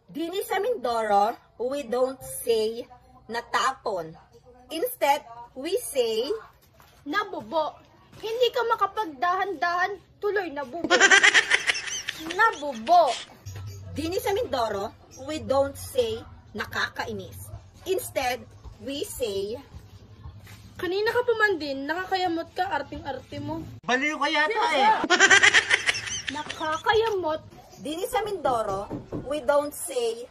Dini sa Mindoro, we don't say natapon. Instead, we say nabubo. Hindi ka makapagdahan-dahan, tuloy nabubo. Nabubo. Dini sa Mindoro, we don't say nakakainis. Instead, we say Kanina ka pa man din, nakakayamot ka, arting-arte mo. Baliw ka yata eh. Nakakayamot. Dini sa Mindoro, we don't say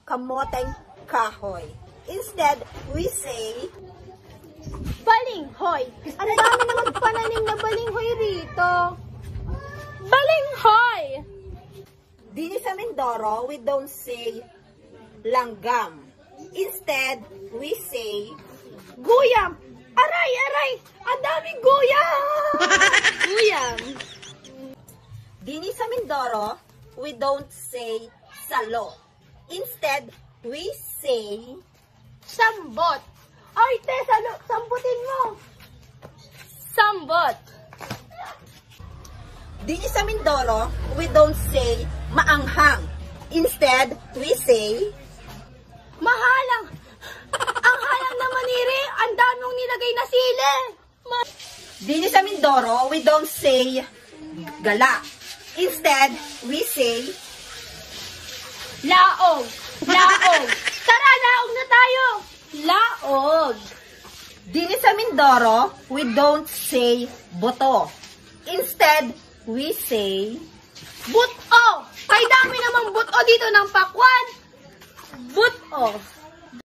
kamoteng kahoy. Instead, we say Balinghoy. Ang dami naman pananim na balinghoy rito. Balinghoy. Dini sa Mindoro, we don't say langgam. Instead, we say Guyam. Aray, aray. Ang daming guyam. Guyam. Dini sa Mindoro, we don't say salo. Instead, we say Sambot. Ay, te, sambutin mo. Sambot. Dini sa Mindoro, we don't say maanghang. Instead, we say Mahalang. Ang halang na maniri, ang daming nilagay na sili. Dini sa Mindoro, we don't say gala. Instead, we say Laog. Laog. Tara, laog na tayo. Laog. Dini sa Mindoro, we don't say boto. Instead, we say Buto. Kay dami namang buto dito ng pakwan. Buto.